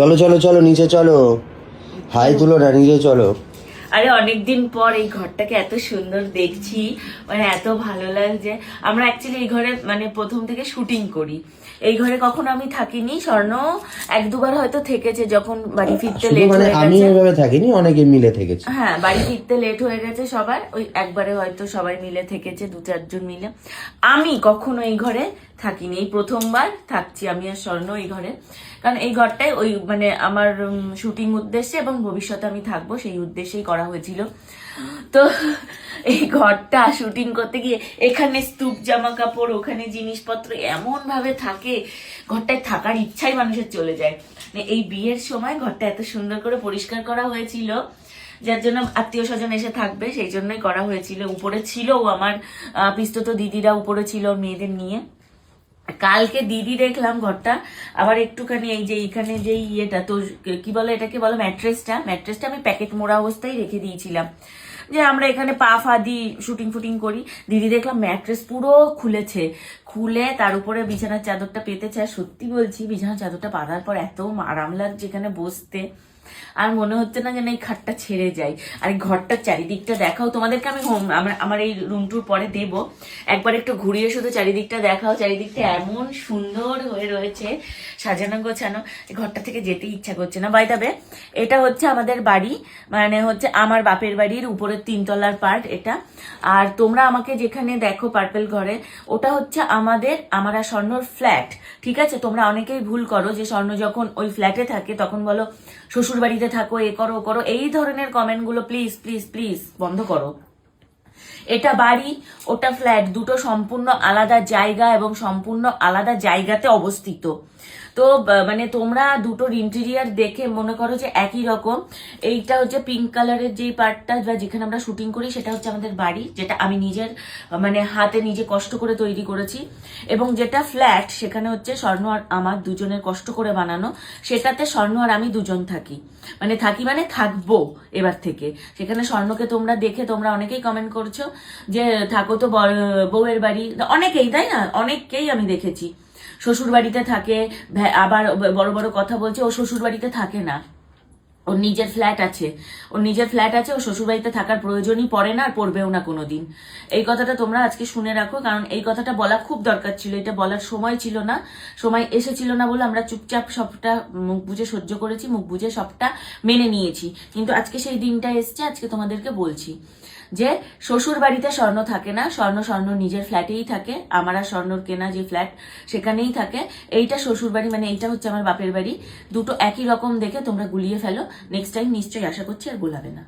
চলো চলো চলো নিচে চলো, হাই তুলো না, নিচে চলো। আরে অনেকদিন পর এই ঘরটাকে এত সুন্দর দেখছি, মানে এত ভালো লাগছে। আমরা অ্যাকচুয়ালি এই ঘরে মানে প্রথম থেকে শুটিং করি। এই ঘরে কখনো আমি থাকিনি, স্বর্ণ এক দুবার হয়তো থেকেছে যখন বাড়ি ফিরতে শুধু লেট মানে হয়ে আমি গেছে। ওইভাবে থাকিনি, অনেকে মিলে থেকেছি। হ্যাঁ, বাড়ি ফিরতে লেট হয়ে গেছে সবার, ওই একবারে হয়তো সবাই মিলে থেকেছে, 2-4 জন মিলে। আমি কখনো এই ঘরে থাকিনি, এই প্রথমবার থাকছি আমি আর স্বর্ণ এই ঘরে। কারণ এই ঘরটাই ওই মানে আমার শুটিং উদ্দেশ্যে এবং ভবিষ্যতে আমি থাকবো সেই উদ্দেশ্যেই করা হয়েছিল। তো এই ঘরটা শুটিং করতে গিয়ে এখানে স্তূপ জামা কাপড়, ওখানে জিনিসপত্র এমন ভাবে থাকে, ঘরটায় থাকার ইচ্ছাই মানুষের চলে যায়। মানে এই বিয়ের সময় ঘরটা এত সুন্দর করে পরিষ্কার করা হয়েছিল, যার জন্য আত্মীয় স্বজন এসে থাকবে সেই জন্যই করা হয়েছিল। উপরে ছিল আমার পিস্তত দিদিরা, উপরে ছিল মেয়েদের নিয়ে। কালকে দিদি দেখলাম ঘরটা আবার একটুখানি এই যে এইখানে যে ইয়েটা, তো কি বলে এটাকে বলো, ম্যাট্রেসটা আমি প্যাকেট মোড়া অবস্থায় রেখে দিয়েছিলাম, যে আমরা এখানে পা ফা দিই, শুটিং ফুটিং করি। দিদি দেখলাম ম্যাট্রেস পুরো খুলে তার উপরে বিছানার চাদরটা পেতেছে। আর সত্যি বলছি, বিছানার চাদরটা পাতার পর এত আরাম লাগছে এখানে বসতে, আর মনে হচ্ছে না যেন এই খাটটা ছেড়ে যায়। আর এই ঘরটার চারিদিকটা দেখাও তোমাদেরকে, আমি আমার এই রুম টুর পরে দেব, একবার একটু ঘুরিয়ে শুধু চারিদিকটা দেখাও। চারিদিকটা এমন সুন্দর হয়ে রয়েছে, সাজানো গোছানো, এই ঘরটা থেকে যেতে ইচ্ছা করছে না। বাই দ্য ওয়ে, এটা হচ্ছে আমাদের বাড়ি, মানে হচ্ছে আমার বাপের বাড়ির উপরের 3 তলার পার্ট এটা। আর তোমরা আমাকে যেখানে দেখো পার্পেল ঘরে, ওটা হচ্ছে আমার আর স্বর্ণর ফ্ল্যাট। ঠিক আছে, তোমরা অনেকেই ভুল করো যে স্বর্ণ যখন ওই ফ্ল্যাটে থাকে তখন বলো শ্বশুর বাড়িতে থাকো, এ করো ও করো, এই ধরনের কমেন্টগুলো প্লিজ প্লিজ প্লিজ বন্ধ করো। এটা বাড়ি, ওটা ফ্ল্যাট, দুটো সম্পূর্ণ আলাদা জায়গা এবং সম্পূর্ণ আলাদা জায়গাতে অবস্থিত। তো মানে তোমরা দুটোর ইন্টেরিয়ার দেখে মনে করো যে একই রকম। এইটা হচ্ছে পিঙ্ক কালারের যেই পার্টটা বা যেখানে আমরা শুটিং করি, সেটা হচ্ছে আমাদের বাড়ি, যেটা আমি নিজের মানে হাতে নিজে কষ্ট করে তৈরি করেছি। এবং যেটা ফ্ল্যাট, সেখানে হচ্ছে স্বর্ণ আর আমার দুজনের কষ্ট করে বানানো, সেটাতে স্বর্ণ আর আমি দুজন থাকি। মানে থাকবো এবার থেকে সেখানে। স্বর্ণকে তোমরা দেখে তোমরা অনেকেই কমেন্ট করছো যে থাকো তো বউয়ের বাড়ি, অনেকেই, তাই না, অনেককেই আমি দেখেছি শ্বশুর বাড়িতে থাকে, আবার বড় বড় কথা বলছে ও শ্বশুর বাড়িতে থাকে না, ওর নিজের ফ্ল্যাট আছে, ও শ্বশুর বাড়িতে থাকার প্রয়োজনই পড়ে না, আর পড়বেও না কোনোদিন। এই কথাটা তোমরা আজকে শুনে রাখো, কারণ এই কথাটা বলা খুব দরকার ছিল, এটা বলার সময় ছিল না, সময় এসেছিল না বলে আমরা চুপচাপ সবটা মুখ বুঝে সহ্য করেছি, মুখ বুঝে সবটা মেনে নিয়েছি। কিন্তু আজকে সেই দিনটা এসছে, আজকে তোমাদেরকে বলছি যে শ্বশুর বাড়িতে স্বর্ণ থাকে না, স্বর্ণ নিজের ফ্ল্যাটেই থাকে, আমার আর স্বর্ণর কেনা যে ফ্ল্যাট সেখানেই থাকে। এইটা শ্বশুর বাড়ি, মানে এইটা হচ্ছে আমার বাপের বাড়ি। দুটো একই রকম দেখে তোমরা গুলিয়ে ফেলো, নেক্সট টাইম নিশ্চয়ই আশা করছি আর গোলাবে না।